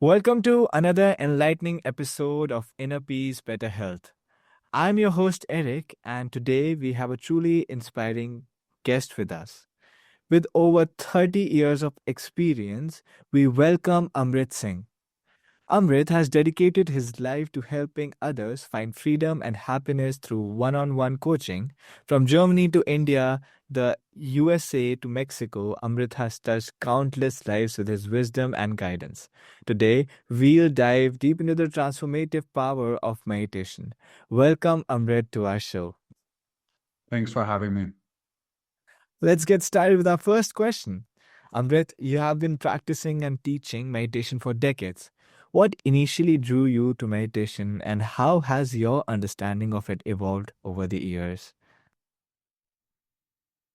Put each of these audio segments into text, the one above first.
Welcome to another enlightening episode of Inner Peace, Better Health. I'm your host, Eric, and today we have a truly inspiring guest with us. With over 30 years of experience, we welcome Amrit Singh. Amrit has dedicated his life to helping others find freedom and happiness through one on one coaching. From Germany to India, the USA to Mexico, Amrit has touched countless lives with his wisdom and guidance. Today, we'll dive deep into the transformative power of meditation. Welcome, Amrit, to our show. Thanks for having me. Let's get started with our first question. Amrit, you have been practicing and teaching meditation for decades. What initially drew you to meditation, and how has your understanding of it evolved over the years?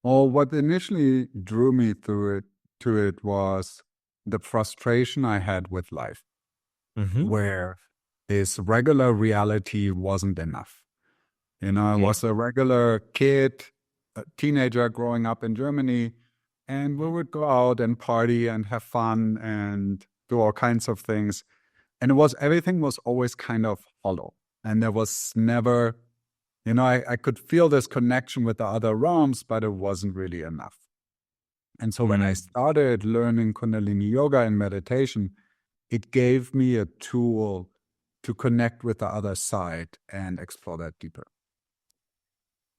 Well, what initially drew me to it was the frustration I had with life, Mm-hmm. where this regular reality wasn't enough. I Yeah. was a regular kid, a teenager growing up in Germany, and we would go out and party and have fun and do all kinds of things. And everything was always kind of hollow. And there was never, I could feel this connection with the other realms, but it wasn't really enough. And so when I started learning Kundalini Yoga and meditation, it gave me a tool to connect with the other side and explore that deeper.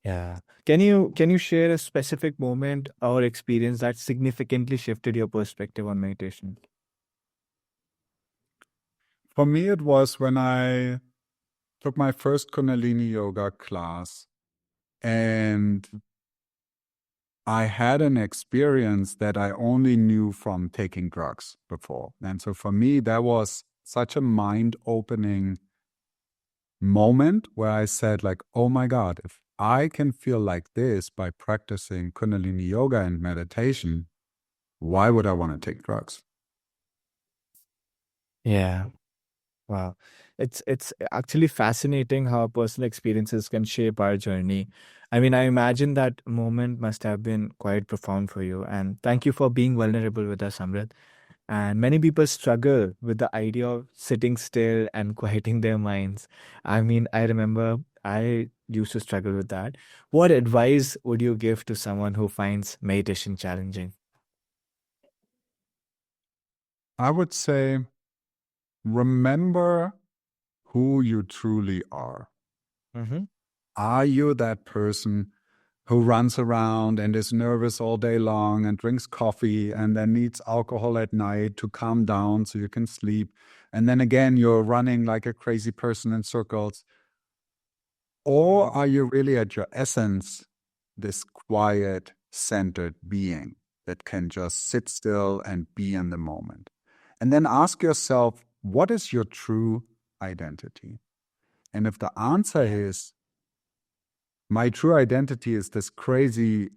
Yeah. Can you share a specific moment or experience that significantly shifted your perspective on meditation? For me, it was when I took my first Kundalini Yoga class and I had an experience that I only knew from taking drugs before. And so for me, that was such a mind-opening moment where I said, like, oh my God, if I can feel like this by practicing Kundalini Yoga and meditation, why would I want to take drugs? Yeah. Wow. It's actually fascinating how personal experiences can shape our journey. I mean, I imagine that moment must have been quite profound for you. And thank you for being vulnerable with us, Amrit. And many people struggle with the idea of sitting still and quieting their minds. I mean, I remember I used to struggle with that. What advice would you give to someone who finds meditation challenging? I would say, remember who you truly are. Mm-hmm. Are you that person who runs around and is nervous all day long and drinks coffee and then needs alcohol at night to calm down so you can sleep? And then again, you're running like a crazy person in circles. Or are you really at your essence, this quiet, centered being that can just sit still and be in the moment? And then ask yourself, what is your true identity? And if the answer is, my true identity is this crazy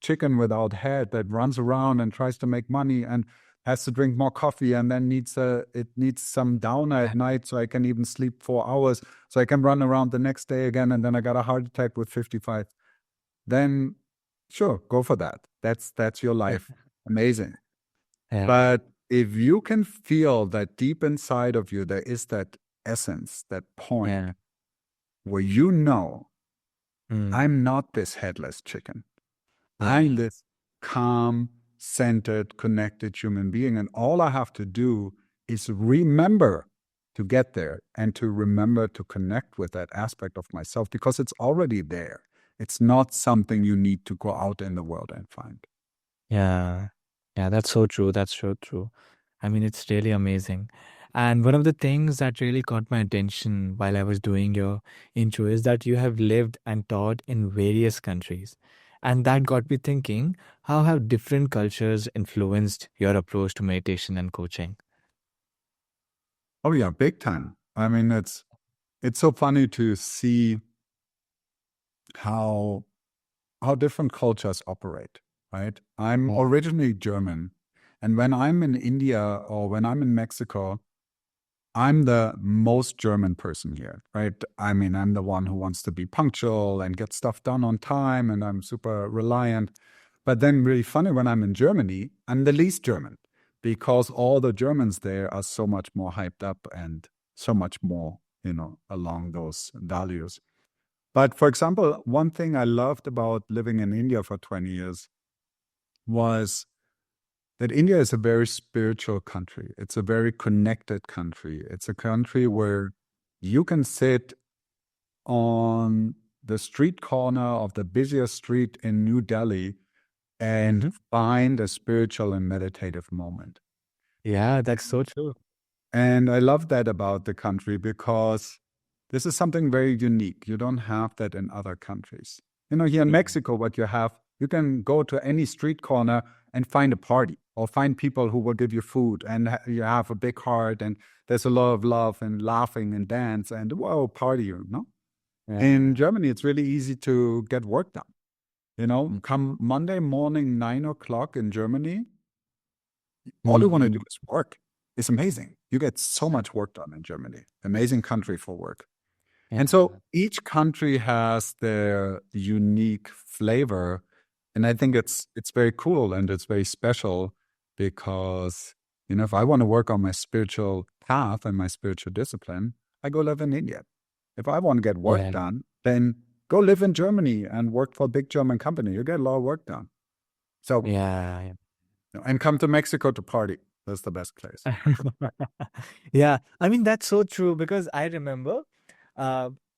chicken without head that runs around and tries to make money and has to drink more coffee and then it needs some downer at night so I can even sleep 4 hours so I can run around the next day again and then I got a heart attack with 55. Then sure, go for that. That's your life. Amazing. Yeah. But if you can feel that deep inside of you, there is that essence, that point Yeah. where you know, Mm. I'm not this headless chicken. Yeah. I'm this calm, centered, connected human being. And all I have to do is remember to get there and to remember to connect with that aspect of myself because it's already there. It's not something you need to go out in the world and find. Yeah. Yeah, that's so true. That's so true. I mean, it's really amazing. And one of the things that really caught my attention while I was doing your intro is that you have lived and taught in various countries. And that got me thinking, how have different cultures influenced your approach to meditation and coaching? Oh yeah, big time. I mean, it's so funny to see how different cultures operate, right? I'm Yeah. originally German, and when I'm in India or when I'm in Mexico, I'm the most German person here, right? I mean, I'm the one who wants to be punctual and get stuff done on time, and I'm super reliant. But then, really funny, when I'm in Germany, I'm the least German because all the Germans there are so much more hyped up and so much more, along those values. But for example, one thing I loved about living in India for 20 years was that India is a very spiritual country. It's a very connected country. It's a country where you can sit on the street corner of the busiest street in New Delhi and Mhm. find a spiritual and meditative moment. Yeah, that's so true. And I love that about the country because this is something very unique. You don't have that in other countries. Here in Yeah. Mexico, what you have, you can go to any street corner and find a party or find people who will give you food, and you have a big heart, and there's a lot of love and laughing and dance and whoa, party. In Yeah. Germany, it's really easy to get work done. Mm. Come Monday morning, 9 o'clock in Germany, all you want to do Mhm. is work. It's amazing. You get so much work done in Germany. Amazing country for work. And so Yeah. each country has their unique flavor. And I think it's very cool and it's very special because, if I want to work on my spiritual path and my spiritual discipline, I go live in India. If I want to get work Yeah. done, then go live in Germany and work for a big German company. You get a lot of work done. So, Yeah. and come to Mexico to party. That's the best place. Yeah, I mean that's so true because I remember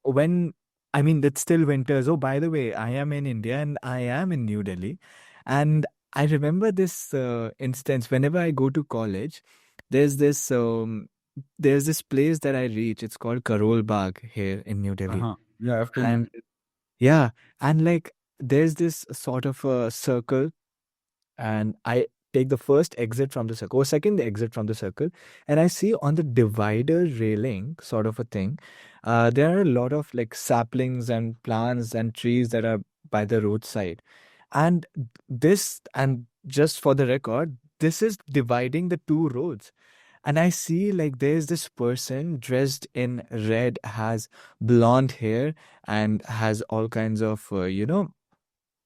when I mean it's still winters. Oh, by the way, I am in India and I am in New Delhi, and I remember this instance whenever I go to college. There's this there's this place that I reach. It's called Karol Bagh here in New Delhi, Uh-huh. Yeah, I've been there. and yeah, and like there's this sort of a circle and I take the first exit from the circle, or second exit from the circle, and I see on the divider railing, sort of a thing, there are a lot of like saplings and plants and trees that are by the roadside. And and just for the record, this is dividing the two roads. And I see like there's this person dressed in red, has blonde hair, and has all kinds of,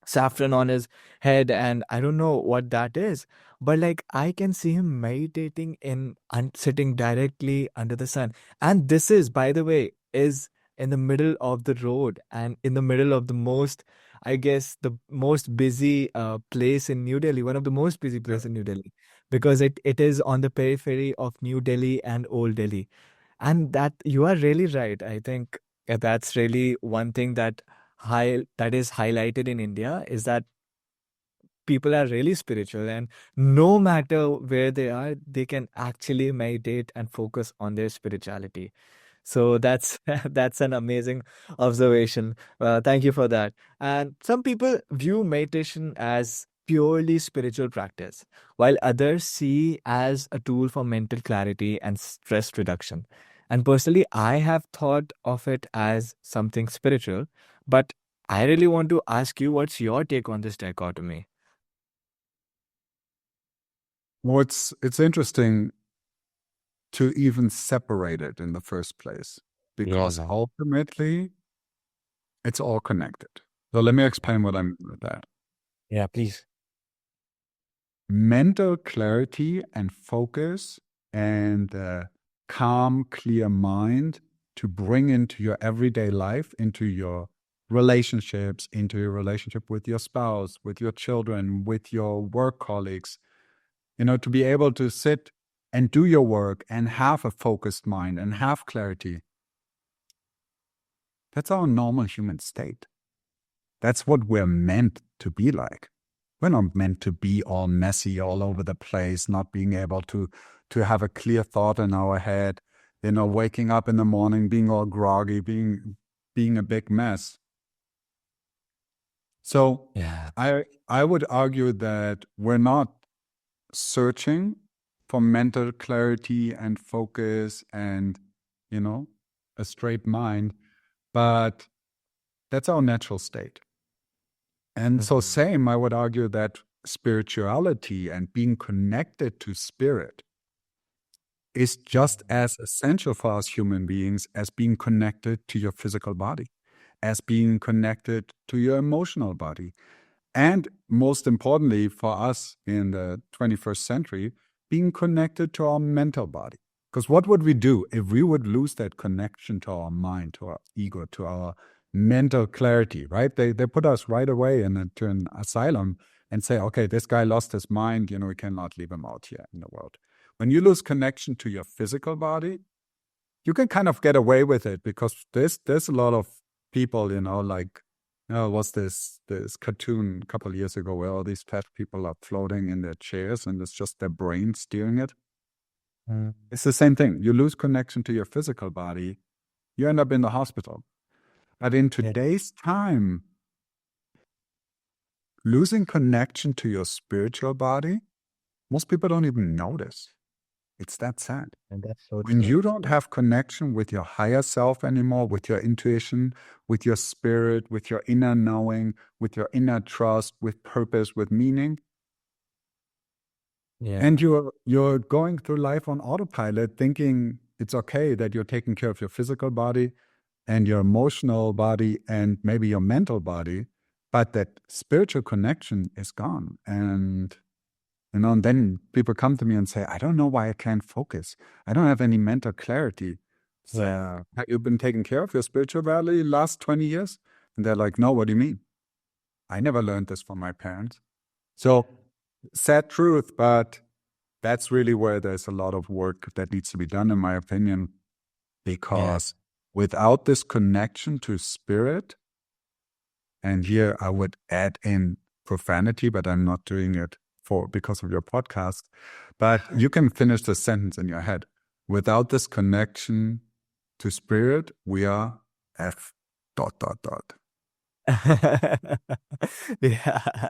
saffron on his head, and I don't know what that is, but like I can see him meditating in and sitting directly under the sun. And this is, by the way, is in the middle of the road and in the middle of the most, I guess, the most busy place in New Delhi, one of the most busy Yeah. place in New Delhi, because it is on the periphery of New Delhi and Old Delhi. And that you are really right. I think that's really one thing that is highlighted in India is that people are really spiritual, and no matter where they are, they can actually meditate and focus on their spirituality. So that's that's an amazing observation. Thank you for that. And some people view meditation as purely spiritual practice, while others see as a tool for mental clarity and stress reduction. And personally, I have thought of it as something spiritual, but I really want to ask you, what's your take on this dichotomy? Well, it's interesting to even separate it in the first place because Yeah. ultimately it's all connected. So let me explain what I mean with that. Yeah, please. Mental clarity and focus and calm, clear mind to bring into your everyday life, into your relationships, into your relationship with your spouse, with your children, with your work colleagues, to be able to sit and do your work and have a focused mind and have clarity. That's our normal human state. That's what we're meant to be like. We're not meant to be all messy all over the place, not being able to have a clear thought in our head, waking up in the morning, being all groggy, being a big mess. So Yeah. I would argue that we're not searching for mental clarity and focus and, you know, a straight mind, but that's our natural state. And so, Mhm. same, I would argue that spirituality and being connected to spirit is just as essential for us human beings as being connected to your physical body, as being connected to your emotional body. And most importantly, for us in the 21st century, being connected to our mental body. Because what would we do if we would lose that connection to our mind, to our ego, to our mental clarity, right? They put us right away into an asylum and say, okay, this guy lost his mind, we cannot leave him out here in the world. When you lose connection to your physical body, you can kind of get away with it because there's a lot of people, like was this cartoon a couple of years ago where all these fat people are floating in their chairs and it's just their brain steering it. It's the same thing. You lose connection to your physical body, you end up in the hospital. But in today's time, losing connection to your spiritual body, most people don't even notice. It's that sad. And that's so When true. you don't have connection with your higher self anymore, with your intuition, with your spirit, with your inner knowing, with your inner trust, with purpose, with meaning, Yeah. and you're going through life on autopilot, thinking it's okay that you're taking care of your physical body and your emotional body and maybe your mental body, but that spiritual connection is gone. And then people come to me and say, I don't know why I can't focus. I don't have any mental clarity. So, have you been taking care of your spirituality last 20 years? And they're like, no, what do you mean? I never learned this from my parents. So, sad truth, but that's really where there's a lot of work that needs to be done, in my opinion, because without this connection to spirit, and here I would add in profanity, but I'm not doing it because of your podcast. But you can finish the sentence in your head. Without this connection to spirit, we are F dot dot dot. Yeah,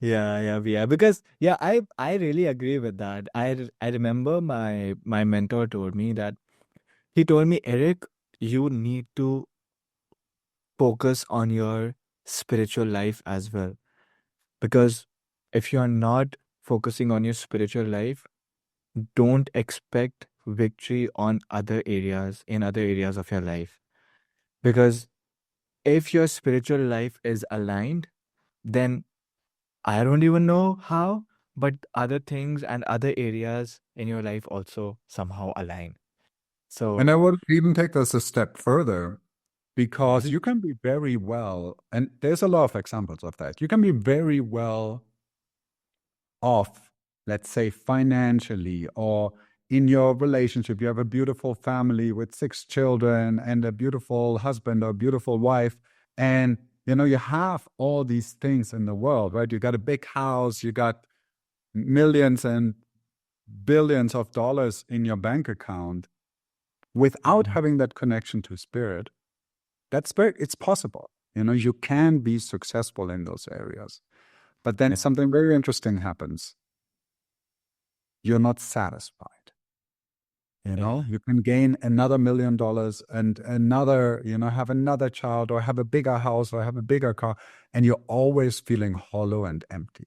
yeah. Because I really agree with that. I remember my mentor told me that he told me, Eric, you need to focus on your spiritual life as well. Because if you are not focusing on your spiritual life, don't expect victory on other areas, in other areas of your life. Because if your spiritual life is aligned, then I don't even know how, but other things and other areas in your life also somehow align. So, And I would even take this a step further, because Mhm. you can be very well, and there's a lot of examples of that. You can be very well off, let's say financially, or in your relationship. You have a beautiful family with 6 children and a beautiful husband or beautiful wife. And, you have all these things in the world, right? You got a big house, you got millions and billions of dollars in your bank account without Mhm. having that connection to spirit. It's possible. You can be successful in those areas. But then Yeah. something very interesting happens. You're not satisfied. Yeah. You can gain another $1 million and another, have another child or have a bigger house or have a bigger car, and you're always feeling hollow and empty.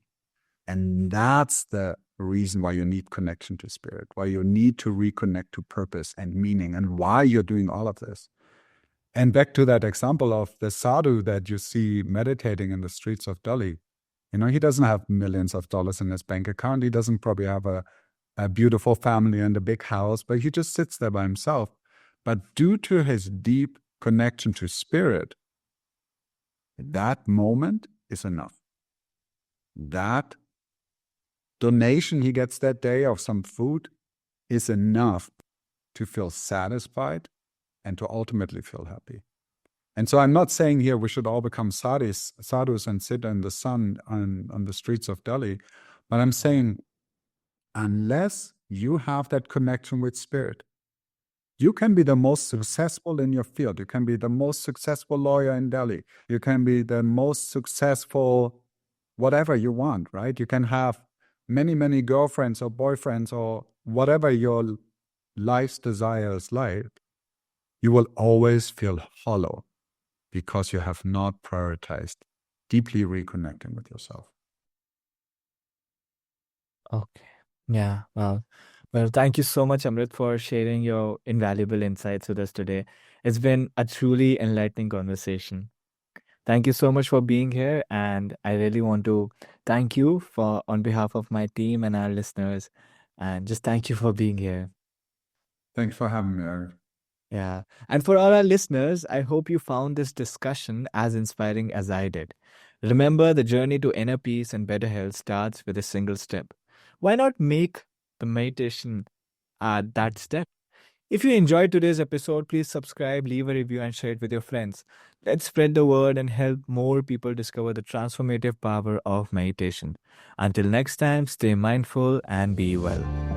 And that's the reason why you need connection to spirit, why you need to reconnect to purpose and meaning, and why you're doing all of this. And back to that example of the sadhu that you see meditating in the streets of Delhi. He doesn't have millions of dollars in his bank account. He doesn't probably have a beautiful family and a big house, but he just sits there by himself. But due to his deep connection to spirit, that moment is enough. That donation he gets that day of some food is enough to feel satisfied and to ultimately feel happy. And so I'm not saying here we should all become sadhus and sit in the sun on the streets of Delhi, but I'm saying unless you have that connection with spirit, you can be the most successful in your field. You can be the most successful lawyer in Delhi. You can be the most successful whatever you want, right? You can have many, many girlfriends or boyfriends or whatever your life's desires like. You will always feel hollow because you have not prioritized deeply reconnecting with yourself. Okay. Yeah. Well, thank you so much, Amrit, for sharing your invaluable insights with us today. It's been a truly enlightening conversation. Thank you so much for being here, and I really want to thank you for on behalf of my team and our listeners. And just thank you for being here. Thanks for having me, Arick. Yeah. And for all our listeners, I hope you found this discussion as inspiring as I did. Remember, the journey to inner peace and better health starts with a single step. Why not make the meditation that step? If you enjoyed today's episode, please subscribe, leave a review, and share it with your friends. Let's spread the word and help more people discover the transformative power of meditation. Until next time, stay mindful and be well.